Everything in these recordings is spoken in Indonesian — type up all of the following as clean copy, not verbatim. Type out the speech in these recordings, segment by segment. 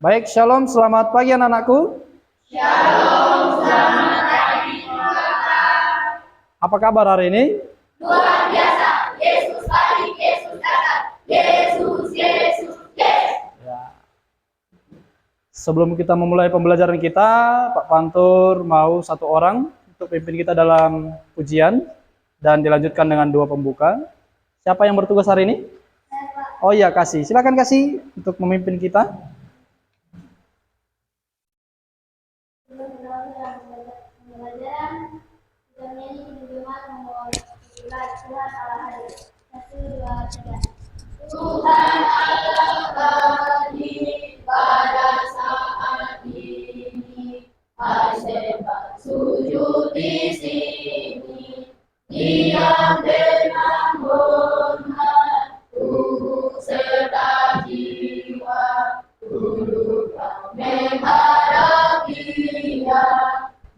Baik, shalom, selamat pagi anak-anakku. Shalom, selamat pagi juga. Apa kabar hari ini? Luar biasa. Yesus pagi, Yesus datang. Yesus, Yesus, Yesus. Ya. Sebelum kita memulai pembelajaran kita, Pak Pantur mau satu orang untuk pimpin kita dalam pujian dan dilanjutkan dengan doa pembuka. Siapa yang bertugas hari ini? Oh iya, Kasih. Silakan Kasih untuk memimpin kita. Pembelajaran menyanyi Jumat nomor 11 Tuhan Allah hadir. 1, 2, 3. Tuhan Allah hadir pada saat ini. Hai sembah sujud di sini. Diam dengan hormat, tubuh serta jiwa. Tundukkan mengharap Dia.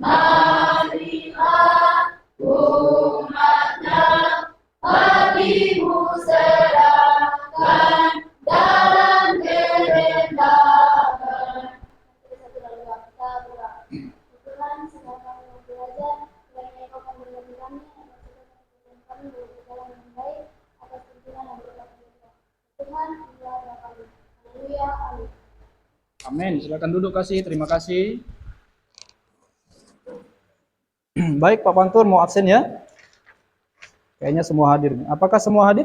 Marilah umatnya hatimu serahkan dalam kerendahan. Tuhan sedang kami belajar, kiranya Engkau akan memberkati kami, agar kami berjalan dengan baik atas tuntunan yang berkat Tuhan. Tuhan, inilah doa kami. Haleluya, amin. Amin. Silakan duduk Kasih. Terima kasih. Baik, Pak Pantur mau absen ya? Kayaknya semua hadir. Apakah semua hadir?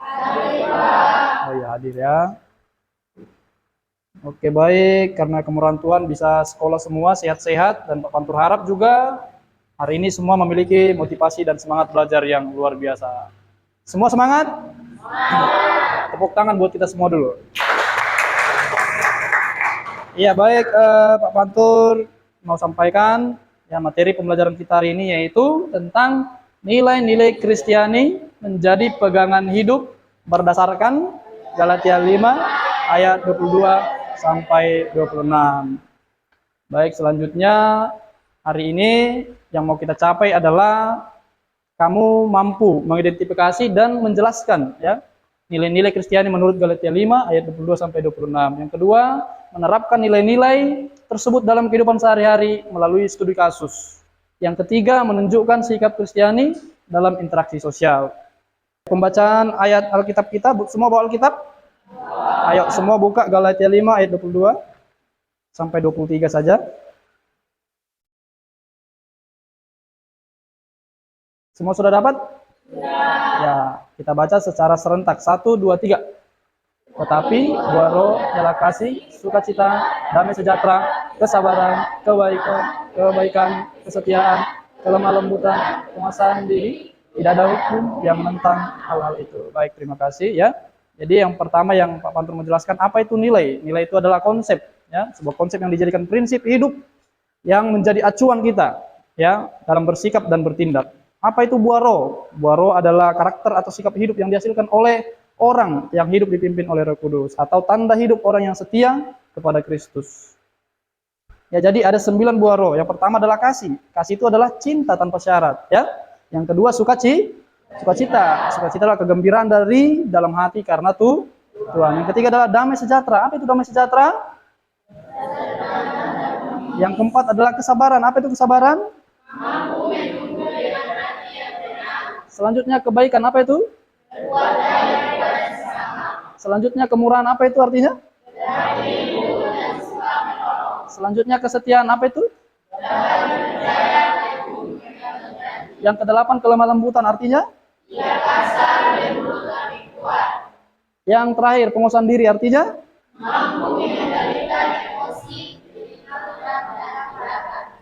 Hadir, Pak. Oh iya, hadir ya. Oke, baik. Karena kemurahan Tuhan bisa sekolah semua sehat-sehat, dan Pak Pantur harap juga hari ini semua memiliki motivasi dan semangat belajar yang luar biasa. Semua semangat? Tepuk tangan buat kita semua dulu. Iya, baik, Pak Pantur mau sampaikan ya materi pembelajaran kita hari ini, yaitu tentang nilai-nilai Kristiani menjadi pegangan hidup berdasarkan Galatia 5 ayat 22 sampai 26. Baik, selanjutnya hari ini yang mau kita capai adalah kamu mampu mengidentifikasi dan menjelaskan ya nilai-nilai Kristiani menurut Galatia 5 ayat 22 sampai 26. Yang kedua, menerapkan nilai-nilai tersebut dalam kehidupan sehari-hari melalui studi kasus. Yang ketiga, menunjukkan sikap Kristiani dalam interaksi sosial. Pembacaan ayat Alkitab kita, semua bawa Alkitab? Ayo semua buka Galatia 5 ayat 22 sampai 23 saja. Semua sudah dapat? Ya, kita baca secara serentak. 1, 2, 3. Tetapi buah roh ialah kasih, sukacita, damai sejahtera, kesabaran, kebaikan, kesetiaan, kelemah lembutan, penguasaan diri. Tidak ada hukum yang menentang hal-hal itu. Baik, terima kasih ya. Jadi yang pertama yang Pak Pantur menjelaskan, apa itu nilai? Nilai itu adalah konsep, ya, sebuah konsep yang dijadikan prinsip hidup yang menjadi acuan kita, ya, dalam bersikap dan bertindak. Apa itu buah roh? Buah roh adalah karakter atau sikap hidup yang dihasilkan oleh orang yang hidup dipimpin oleh Roh Kudus, atau tanda hidup orang yang setia kepada Kristus. Ya, jadi ada 9 buah roh. Yang pertama adalah kasih. Kasih itu adalah cinta tanpa syarat, ya. Yang kedua sukacita. Sukacita adalah kegembiraan dari dalam hati karena Tuhan. Yang ketiga adalah damai sejahtera. Apa itu damai sejahtera? Yang keempat adalah kesabaran. Apa itu kesabaran? Selanjutnya kebaikan. Apa itu? Selanjutnya kemurahan. Apa itu artinya? Selanjutnya kesetiaan. Apa itu? Yang kedelapan kelemah lembutan. Artinya? Yang terakhir penguasaan diri. Artinya?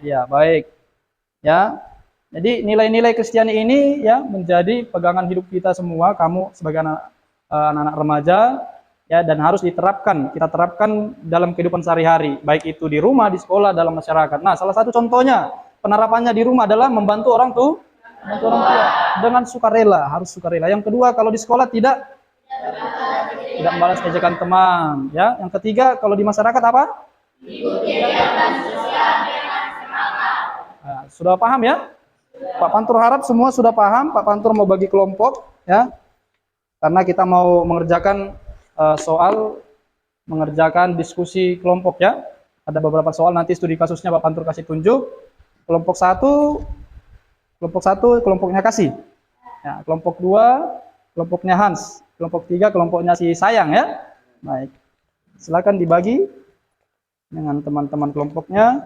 Ya, baik. Ya. Jadi nilai-nilai Kristiani ini ya menjadi pegangan hidup kita semua, kamu sebagai anak-anak remaja, ya, dan harus diterapkan. Kita terapkan dalam kehidupan sehari-hari, baik itu di rumah, di sekolah, dalam masyarakat. Nah, salah satu contohnya penerapannya di rumah adalah membantu orang tua dengan sukarela, harus sukarela. Yang kedua, kalau di sekolah tidak membalas ejekan teman, ya. Yang ketiga, kalau di masyarakat apa? Nah, sudah paham ya? Pak Pantur harap semua sudah paham. Pak Pantur mau bagi kelompok, ya, karena kita mau mengerjakan soal mengerjakan diskusi kelompok ya. Ada beberapa soal nanti studi kasusnya Pak Pantur kasih tunjuk. Kelompok satu kelompoknya kasih. Ya, kelompok 2 kelompoknya Hans. Kelompok 3 kelompoknya si Sayang ya. Baik. Silakan dibagi dengan teman-teman kelompoknya.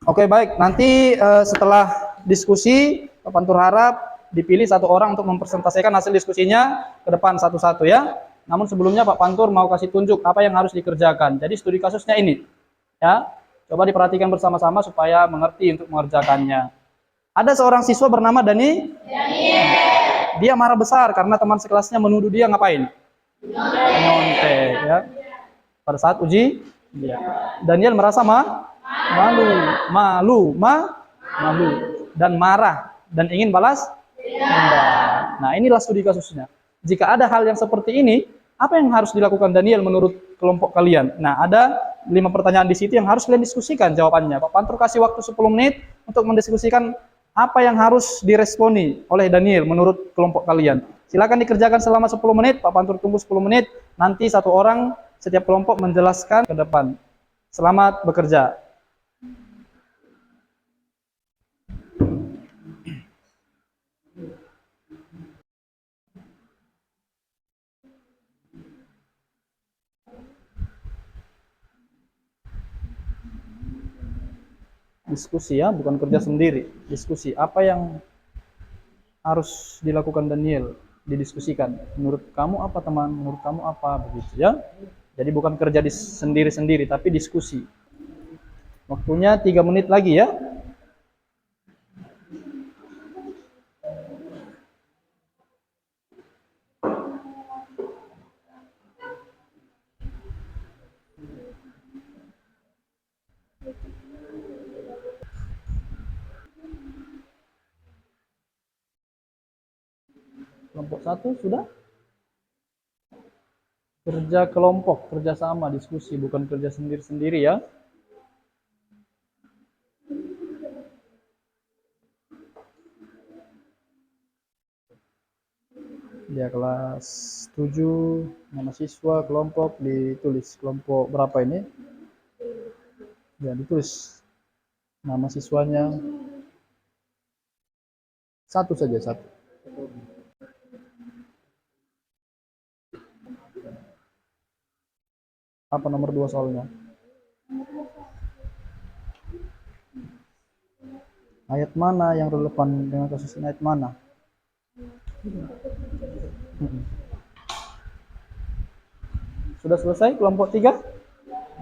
Oke, baik. Nanti setelah diskusi, Pak Pantur harap dipilih satu orang untuk mempresentasikan hasil diskusinya ke depan satu-satu ya. Namun sebelumnya Pak Pantur mau kasih tunjuk apa yang harus dikerjakan. Jadi studi kasusnya ini. Ya. Coba diperhatikan bersama-sama supaya mengerti untuk mengerjakannya. Ada seorang siswa bernama Daniel. Dia marah besar karena teman sekelasnya menuduh dia ngapain? Nyontek ya. Pada saat uji, ya. Daniel merasa malu dan marah dan ingin balas dendam. Nah, inilah studi kasusnya. Jika ada hal yang seperti ini, apa yang harus dilakukan Daniel menurut kelompok kalian? Nah, ada 5 pertanyaan di situ yang harus kalian diskusikan jawabannya. Pak Pantur kasih waktu 10 menit untuk mendiskusikan apa yang harus diresponi oleh Daniel menurut kelompok kalian. Silakan dikerjakan selama 10 menit, Pak Pantur tunggu 10 menit, nanti satu orang setiap kelompok menjelaskan ke depan. Selamat bekerja. Diskusi ya, bukan kerja sendiri. Diskusi. Apa yang harus dilakukan Daniel? Didiskusikan. Menurut kamu apa teman? Menurut kamu apa? Begitu ya. Jadi bukan kerja sendiri-sendiri, tapi diskusi. Waktunya 3 menit lagi ya. Kelompok 1 sudah? Kerja kelompok, kerja sama, diskusi, bukan kerja sendiri-sendiri ya. Dia kelas 7, nama siswa, kelompok, ditulis kelompok berapa ini? Ya, ditulis nama siswanya. Satu saja, satu. Apa nomor 2 soalnya? Ayat mana yang relevan dengan kasus ini? Ayat mana? Sudah selesai kelompok 3?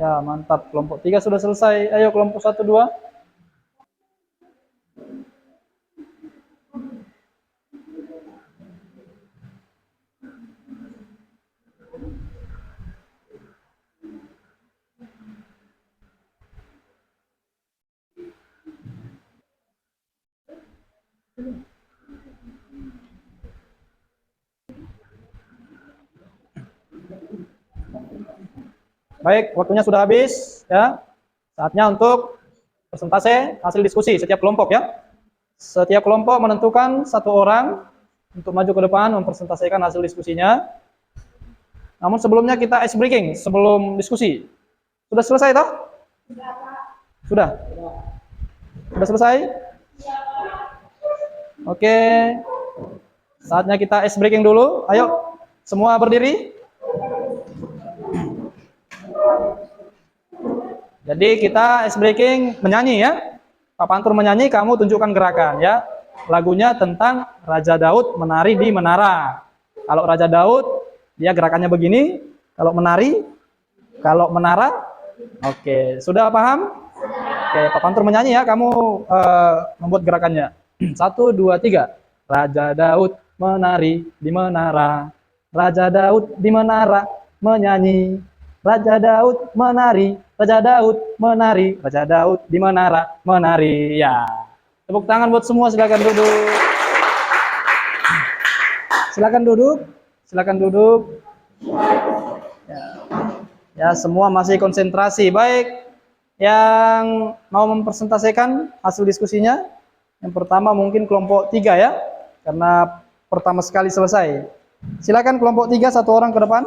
Ya, mantap. Kelompok 3 sudah selesai. Ayo kelompok 1, 2. Baik, waktunya sudah habis ya. Saatnya untuk persentase hasil diskusi setiap kelompok ya. Setiap kelompok menentukan satu orang untuk maju ke depan mempresentasikan hasil diskusinya. Namun sebelumnya kita ice breaking sebelum diskusi. Sudah selesai toh? Sudah. Sudah selesai? Oke. Saatnya kita ice breaking dulu. Ayo semua berdiri. Jadi kita ice breaking menyanyi ya. Pak Pantur menyanyi, kamu tunjukkan gerakan ya. Lagunya tentang Raja Daud menari di menara. Kalau Raja Daud, dia gerakannya begini. Kalau menari, kalau menara, oke. Sudah paham? Oke, Pak Pantur menyanyi ya, kamu membuat gerakannya. 1, 2, 3. Raja Daud menari di menara. Raja Daud di menara menyanyi. Raja Daud menari, Raja Daud menari, Raja Daud di menara menari. Ya, tepuk tangan buat semua. Silakan duduk. Silakan duduk. Silakan duduk. Ya. Ya, semua masih konsentrasi. Baik, yang mau mempresentasikan hasil diskusinya, yang pertama mungkin kelompok 3 ya, karena pertama sekali selesai. Silakan kelompok 3, satu orang ke depan.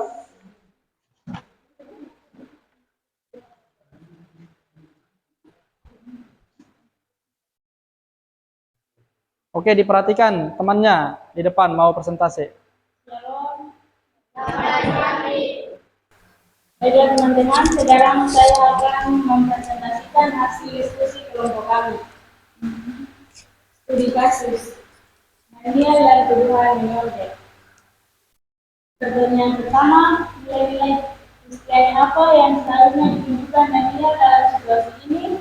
Oke, diperhatikan temannya di depan mau presentasi. Baiklah teman-teman, sekarang saya akan mempresentasikan hasil diskusi kelompok kami. Studi kasus Daniel dan tuduhan Mildred. Pertanyaan pertama, nilai-nilai Kristiani apa yang seharusnya ditunjukkan Daniel dalam situasi ini?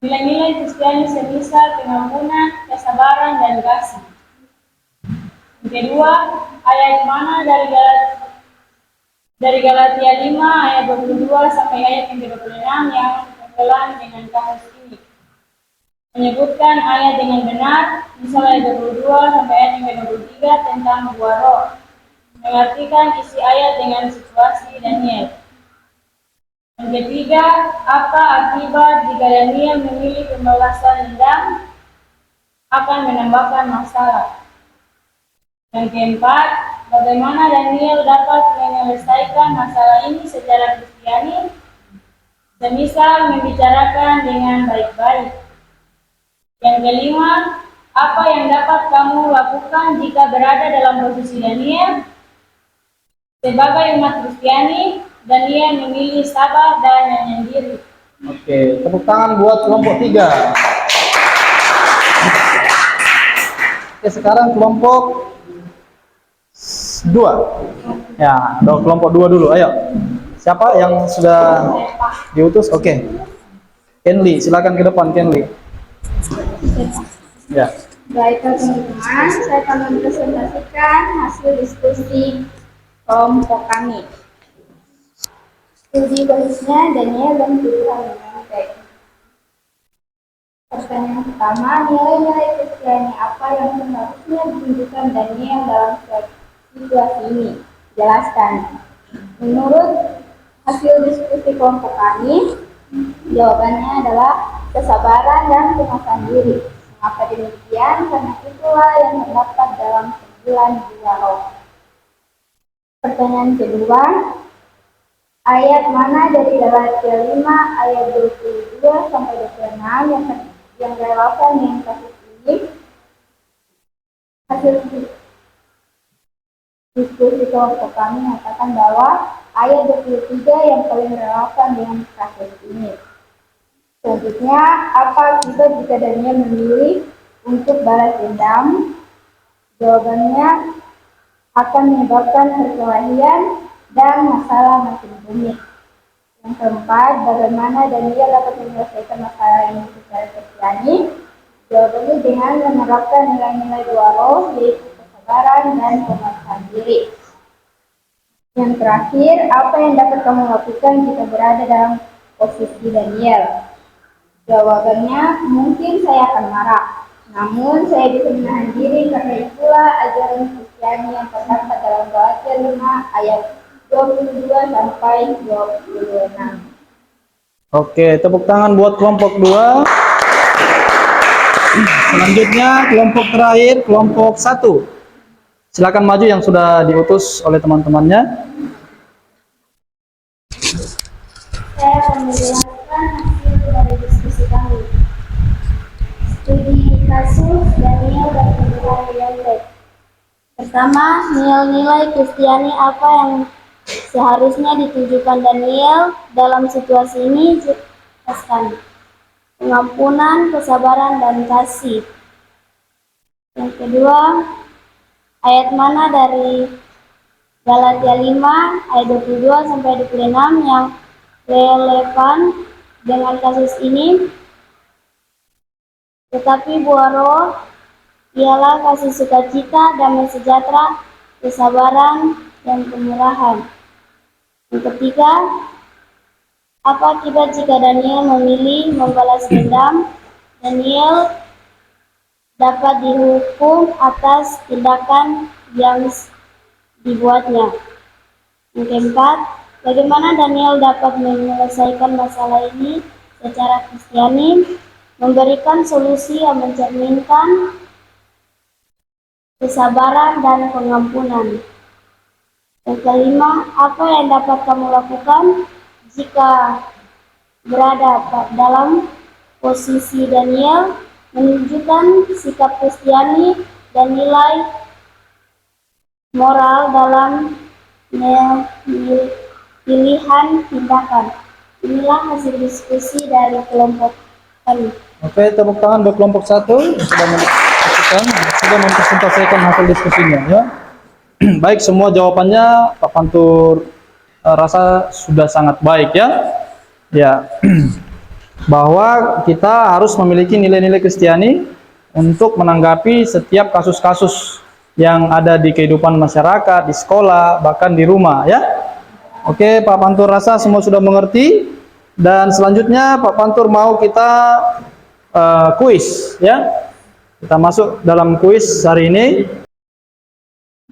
Nilai-nilai Kristiani semisal pengampunan, kesabaran, dan kasih. Yang kedua, ayat mana dari Galatia 5 ayat 22 sampai ayat yang ke-26 yang berkenaan dengan kasus ini. Menyebutkan ayat dengan benar, misalnya ayat 22 sampai ayat yang ke-23 tentang buah roh. Mengartikan isi ayat dengan situasi Daniel. Yang ketiga, apa akibat jika Daniel memilih pembalasan dendam akan menambahkan masalah. Yang keempat, bagaimana Daniel dapat menyelesaikan masalah ini secara Kristiani, semisal membicarakan dengan baik-baik. Yang kelima, apa yang dapat kamu lakukan jika berada dalam posisi Daniel? Sebagai umat Kristiani, Daniel memilih sabar dan menyendiri. Oke, tepuk tangan buat kelompok 3. Oke, sekarang kelompok 2. Ya, kelompok 2 dulu. Ayo. Siapa yang sudah diutus? Oke. Kenli, silakan ke depan Kenli. Ya. Baiklah teman-teman, saya akan mempresentasikan hasil diskusi kelompok kami. Studi khususnya Daniel dan tuduhan Mildred. Pertanyaan pertama, nilai-nilai Kristiani apa yang seharusnya ditunjukkan Daniel dalam situasi ini? Jelaskan. Menurut hasil diskusi kelompok kami, jawabannya adalah kesabaran dan penguasaan diri. Mengapa demikian? Karena itulah yang terdapat dalam 9 buah roh. Pertanyaan kedua, ayat mana dari Galatia 5 ayat 22 sampai 26 yang relevan dengan kasus ini? Hasil diskusi kelompok kami mengatakan bahwa ayat 23 yang paling relevan dengan kasus ini. Selanjutnya, apa akibat jika Daniel memilih untuk balas dendam? Jawabannya akan menyebabkan perkelahian dan masalah makin rumit. Yang keempat, bagaimana Daniel dapat menyelesaikan masalah ini secara Kristiani? Jawabannya dengan menerapkan nilai-nilai dua roh, yaitu kesabaran dan penguasaan diri. Yang terakhir, apa yang dapat kamu lakukan jika berada dalam posisi Daniel? Jawabannya, mungkin saya akan marah. Namun, saya bisa menahan diri karena itulah ajaran Kristiani yang terdapat dalam Galatia 5 ayat 22 sampai 26. Oke, tepuk tangan buat kelompok 2. Selanjutnya kelompok terakhir, kelompok 1. Silakan maju yang sudah diutus oleh teman-temannya. Saya akan menjelaskan hasil dari diskusi kami. Studi kasus Daniel dan tuduhan Mildred. Pertama, nilai-nilai Kristiani apa yang seharusnya ditujukan Daniel dalam situasi ini? Jelaskan. Pengampunan, kesabaran, dan kasih. Yang kedua, ayat mana dari Galatia 5 ayat 22 sampai 26 yang relevan dengan kasus ini? Tetapi buah roh ialah kasih sukacita, damai sejahtera, kesabaran, dan kemurahan. Yang ketiga, apa akibat jika Daniel memilih membalas dendam? Daniel dapat dihukum atas tindakan yang dibuatnya. Yang keempat, bagaimana Daniel dapat menyelesaikan masalah ini secara Kristiani, memberikan solusi yang mencerminkan kesabaran dan pengampunan. Yang kelima, apa yang dapat kamu lakukan jika berada dalam posisi Daniel, menunjukkan sikap Kristiani dan nilai moral dalam pilihan tindakan. Inilah hasil diskusi dari kelompok kami. Oke, tepuk tangan buat kelompok 1 yang sudah mempresentasikan hasil diskusinya ya. Baik, semua jawabannya Pak Pantur rasa sudah sangat baik ya. Ya. Bahwa kita harus memiliki nilai-nilai Kristiani untuk menanggapi setiap kasus-kasus yang ada di kehidupan masyarakat, di sekolah, bahkan di rumah ya. Oke, Pak Pantur rasa semua sudah mengerti, dan selanjutnya Pak Pantur mau kita kuis ya. Kita masuk dalam kuis hari ini.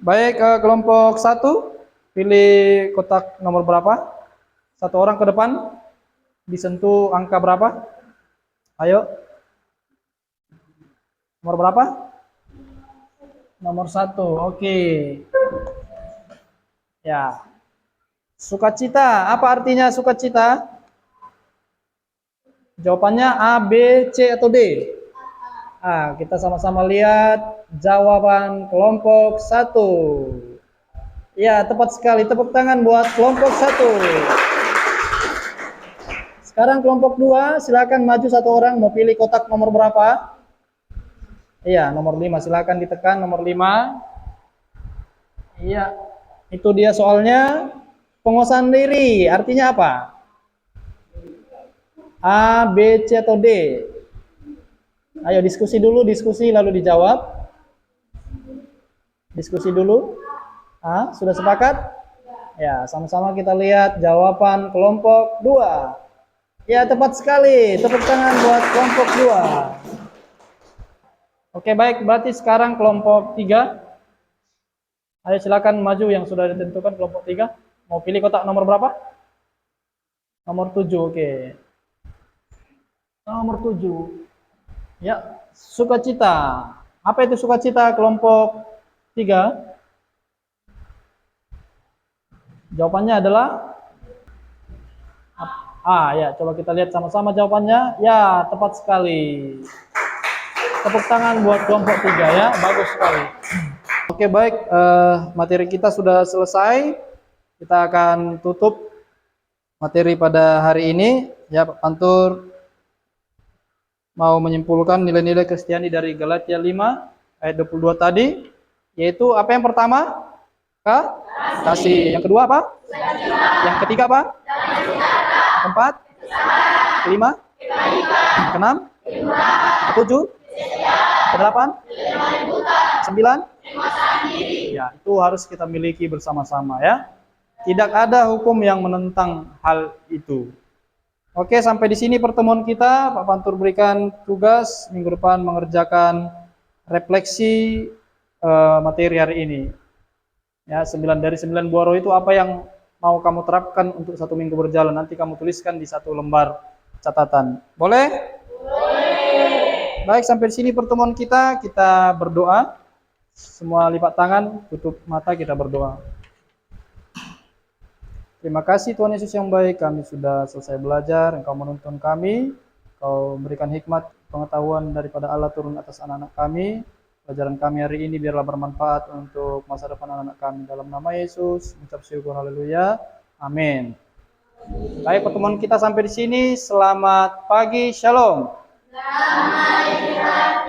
Baik, kelompok 1 pilih kotak nomor berapa? Satu orang ke depan, disentuh angka berapa? Ayo. Nomor berapa? Nomor 1. Oke. Ya. Sukacita, apa artinya sukacita? Jawabannya A, B, C, atau D? A. Kita sama-sama lihat jawaban kelompok 1. Ya, tepat sekali. Tepuk tangan buat kelompok 1. Sekarang kelompok 2, silakan maju satu orang, mau pilih kotak nomor berapa? Iya, nomor 5. Silakan ditekan nomor 5. Iya, itu dia soalnya. Penguasaan diri, artinya apa? A, B, C, atau D? Ayo diskusi dulu, diskusi lalu dijawab. Diskusi dulu. Ah, sudah sepakat? Ya, sama-sama kita lihat jawaban kelompok 2. Ya, tepat sekali. Tepuk tangan buat kelompok 2. Oke, baik. Berarti sekarang kelompok 3. Ayo silakan maju yang sudah ditentukan kelompok 3. Mau pilih kotak nomor berapa? Nomor 7, oke. Nomor 7. Ya, sukacita. Apa itu sukacita kelompok 3? Jawabannya adalah A, ya. Coba kita lihat sama-sama jawabannya. Ya, tepat sekali. Tepuk tangan buat kelompok 3 ya, bagus sekali. Oke, baik. Materi kita sudah selesai. Kita akan tutup materi pada hari ini. Ya, Pak Pantur mau menyimpulkan nilai-nilai Kristiani dari Galatia 5 ayat 22 tadi, yaitu apa yang pertama? Kasih. Yang kedua apa? Yang ketiga apa? Keempat? Kelima? Keenam? Ketujuh? Kedelapan? Sembilan? Ya, itu harus kita miliki bersama-sama ya. Tidak ada hukum yang menentang hal itu. Oke, sampai di sini pertemuan kita. Pak Pantur berikan tugas minggu depan mengerjakan refleksi materi hari ini. Ya, 9 dari 9 buah roh itu apa yang mau kamu terapkan untuk 1 minggu berjalan? Nanti kamu tuliskan di 1 lembar catatan. Boleh? Boleh. Baik, sampai di sini pertemuan kita. Kita berdoa. Semua lipat tangan, tutup mata, kita berdoa. Terima kasih Tuhan Yesus yang baik, kami sudah selesai belajar, Engkau menuntun kami, Engkau memberikan hikmat, pengetahuan daripada Allah turun atas anak-anak kami. Pelajaran kami hari ini biarlah bermanfaat untuk masa depan anak-anak kami. Dalam nama Yesus, ucap syukur, haleluya, amin. Baik, pertemuan kita sampai di sini. Selamat pagi, shalom. Selamat